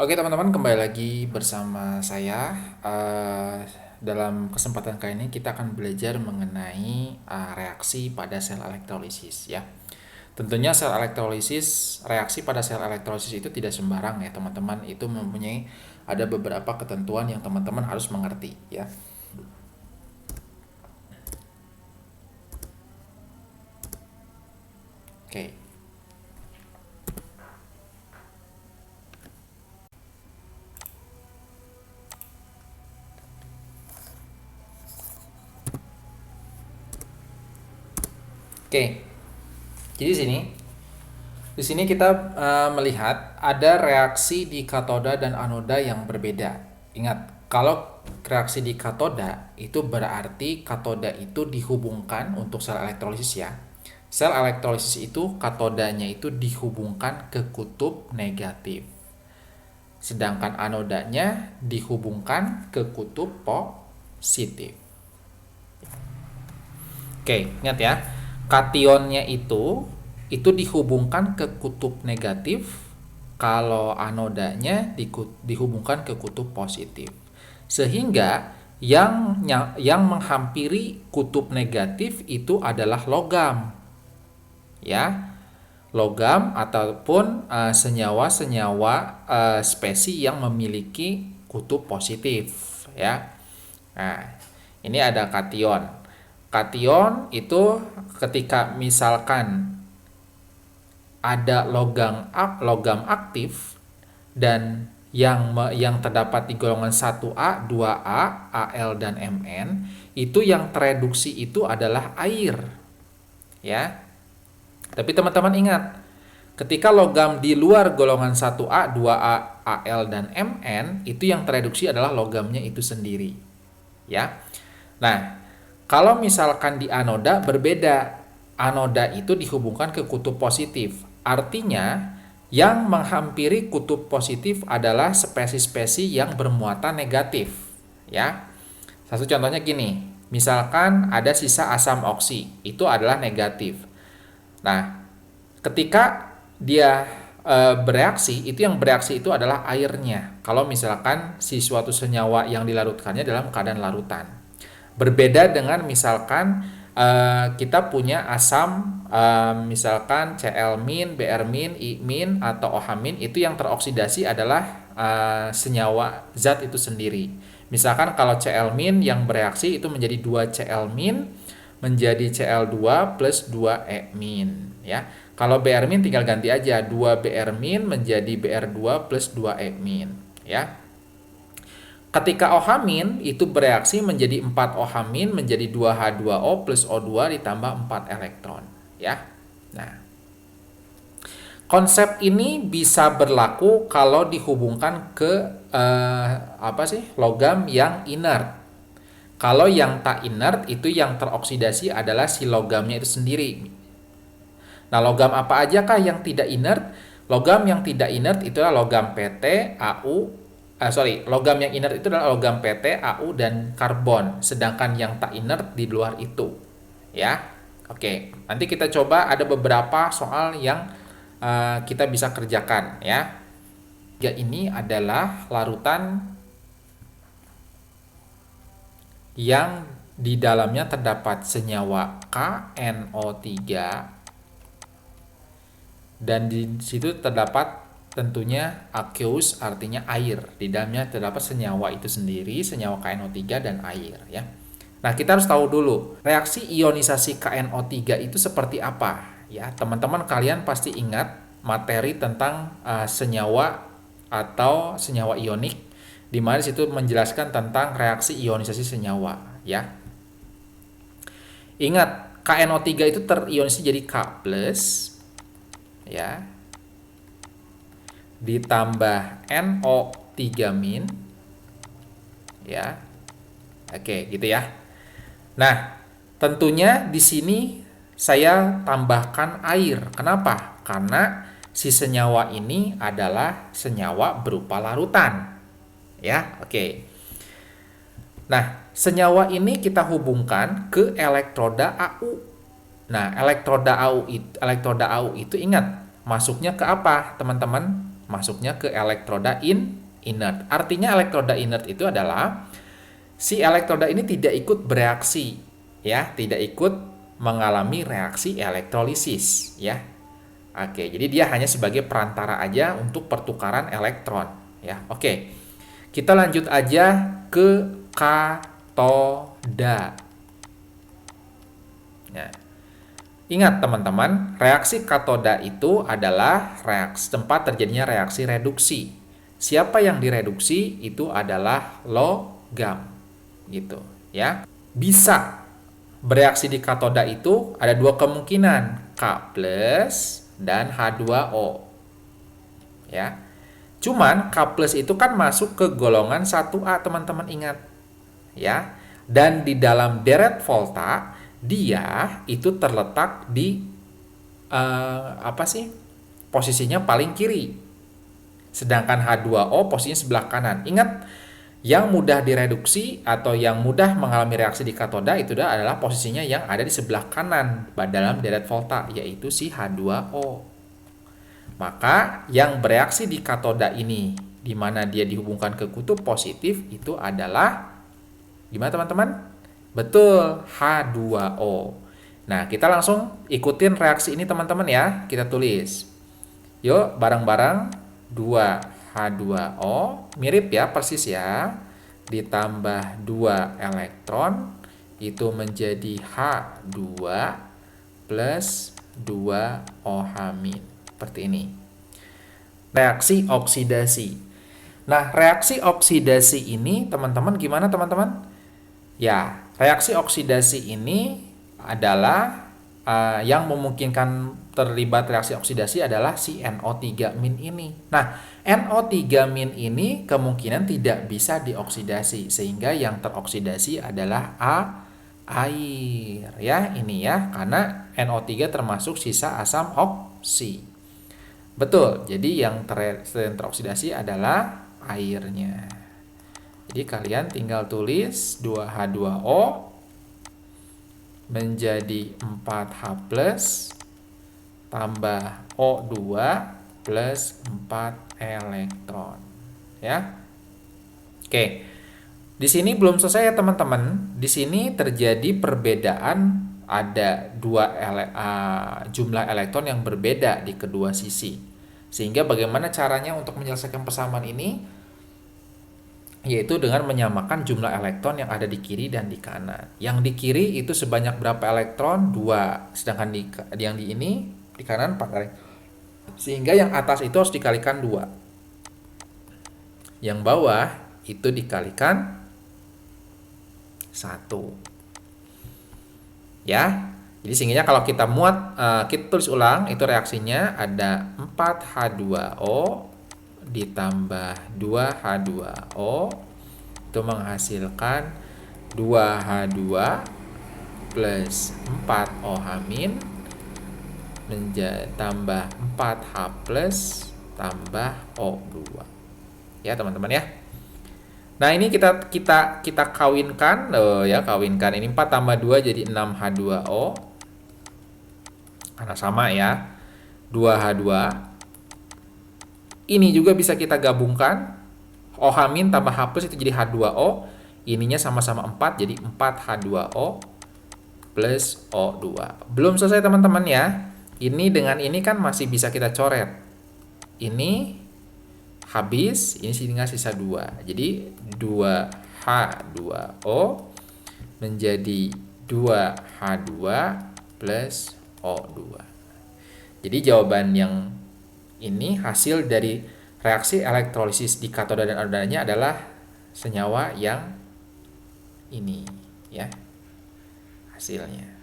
Oke teman-teman, kembali lagi bersama saya. Dalam kesempatan kali ini kita akan belajar mengenai reaksi pada sel elektrolisis ya. Tentunya sel elektrolisis, reaksi pada sel elektrolisis itu tidak sembarang ya teman-teman. Itu mempunyai ada beberapa ketentuan yang teman-teman harus mengerti ya. Oke. Oke. Jadi di sini kita melihat ada reaksi di katoda dan anoda yang berbeda. Ingat, kalau reaksi di katoda itu berarti katoda itu dihubungkan untuk sel elektrolisis ya. Sel elektrolisis itu katodanya itu dihubungkan ke kutub negatif. Sedangkan anodanya dihubungkan ke kutub positif. Oke, ingat ya. Kationnya itu dihubungkan ke kutub negatif, kalau anodanya dihubungkan ke kutub positif. Sehingga yang menghampiri kutub negatif itu adalah logam. Ya. Logam ataupun senyawa-senyawa spesi yang memiliki kutub positif, ya. Nah, ini ada kation. Kation itu ketika misalkan ada logam aktif dan yang terdapat di golongan 1A, 2A, Al dan Mn, itu yang tereduksi itu adalah air. Ya. Tapi teman-teman ingat, ketika logam di luar golongan 1A, 2A, Al dan Mn, itu yang tereduksi adalah logamnya itu sendiri. Ya. Nah, kalau misalkan di anoda berbeda. Anoda itu dihubungkan ke kutub positif. Artinya, yang menghampiri kutub positif adalah spesi-spesi yang bermuatan negatif. Ya. Satu contohnya gini, misalkan ada sisa asam oksi, itu adalah negatif. Nah, ketika dia bereaksi, itu yang bereaksi itu adalah airnya. Kalau misalkan si suatu senyawa yang dilarutkannya dalam keadaan larutan. Berbeda dengan misalkan kita punya asam misalkan Cl-, Br-, I-, atau OH-, itu yang teroksidasi adalah senyawa zat itu sendiri. Misalkan kalau Cl- yang bereaksi itu menjadi 2 Cl- menjadi Cl2 plus 2 E-, ya. Kalau Br- tinggal ganti aja 2 Br- menjadi Br2 plus 2 E-, ya. Ketika OH- itu bereaksi menjadi 4 OH- menjadi 2H2O plus O2 ditambah 4 elektron, ya. Nah, konsep ini bisa berlaku kalau dihubungkan ke logam yang inert. Kalau yang tak inert itu yang teroksidasi adalah si logamnya itu sendiri. Nah, logam apa aja kah yang tidak inert? Logam yang tidak inert itu adalah logam PT, AU, logam yang inert itu adalah logam PT, AU, dan karbon. Sedangkan yang tak inert di luar itu. Ya, oke. Nanti kita coba ada beberapa soal yang kita bisa kerjakan. Ya, ini adalah larutan yang di dalamnya terdapat senyawa KNO3 dan di situ terdapat tentunya aqueous, artinya air. Di dalamnya terdapat senyawa itu sendiri, senyawa KNO3 dan air, ya. Nah, kita harus tahu dulu reaksi ionisasi KNO3 itu seperti apa, ya. Teman-teman kalian pasti ingat materi tentang senyawa atau senyawa ionik, di mana situ menjelaskan tentang reaksi ionisasi senyawa, ya. Ingat, KNO3 itu terionisasi jadi K+, ya, ditambah NO3-, ya. Oke, gitu ya. Nah, tentunya di sini saya tambahkan air. Kenapa? Karena si senyawa ini adalah senyawa berupa larutan. Ya, oke. Nah, senyawa ini kita hubungkan ke elektroda AU. Nah, elektroda AU itu ingat, masuknya ke apa, teman-teman? masuknya ke elektroda inert. Artinya elektroda inert itu adalah si elektroda ini tidak ikut bereaksi, ya, tidak ikut mengalami reaksi elektrolisis, ya. Oke, jadi dia hanya sebagai perantara aja untuk pertukaran elektron, ya. Oke. Kita lanjut aja ke katoda. Nah, ingat teman-teman, reaksi katoda itu adalah tempat terjadinya reaksi reduksi. Siapa yang direduksi itu adalah logam, gitu, ya. Bisa bereaksi di katoda itu ada dua kemungkinan, K+ dan H2O. Ya. Cuman K+ itu kan masuk ke golongan 1A, teman-teman ingat. Ya. Dan di dalam deret volta dia itu terletak di posisinya paling kiri. Sedangkan H2O posisinya sebelah kanan. Ingat, yang mudah direduksi atau yang mudah mengalami reaksi di katoda itu adalah posisinya yang ada di sebelah kanan dalam deret volta, yaitu si H2O. Maka yang bereaksi di katoda ini, di mana dia dihubungkan ke kutub positif, itu adalah gimana teman-teman? Betul, H2O. Nah, kita langsung ikutin reaksi ini teman-teman ya. Kita tulis. Yuk, bareng-bareng. 2H2O, mirip ya, persis ya. Ditambah 2 elektron, itu menjadi H2 plus 2OH-. Seperti ini. Reaksi oksidasi. Nah, reaksi oksidasi ini, teman-teman, gimana teman-teman? Ya, reaksi oksidasi ini adalah yang memungkinkan terlibat reaksi oksidasi adalah si NO3- ini. Nah, NO3- ini kemungkinan tidak bisa dioksidasi, sehingga yang teroksidasi adalah air. Ya, ini ya, karena NO3 termasuk sisa asam oksi. Betul, jadi yang teroksidasi adalah airnya. Jadi kalian tinggal tulis 2H2O menjadi 4H+ tambah O2 plus 4 elektron. Ya. Oke. Di sini belum selesai ya teman-teman. Di sini terjadi perbedaan, ada jumlah elektron yang berbeda di kedua sisi. Sehingga bagaimana caranya untuk menyelesaikan persamaan ini? Yaitu dengan menyamakan jumlah elektron yang ada di kiri dan di kanan. Yang di kiri itu sebanyak berapa elektron? 2. Sedangkan yang di ini, di kanan 4 elektron. Sehingga yang atas itu harus dikalikan 2. Yang bawah itu dikalikan 1. Ya. Jadi sehingga kalau kita muat, kita tulis ulang, itu reaksinya ada 4H2O ditambah 2H2O itu menghasilkan 2H2 plus 4OH- tambah 4H plus tambah O2. Ya teman-teman ya. Nah, ini kita kawinkan, kawinkan ini 4 tambah 2 jadi 6H2O. Karena sama ya. 2H2. Ini juga bisa kita gabungkan. OH- tambah H plus itu jadi H2O. Ininya sama-sama 4, jadi 4H2O plus O2. Belum selesai teman-teman ya. Ini dengan ini kan masih bisa kita coret. Ini habis, ini tinggal sisa 2. Jadi 2H2O menjadi 2H2 plus O2. Jadi jawaban yang ini hasil dari reaksi elektrolisis di katoda dan anodanya adalah senyawa yang ini ya hasilnya.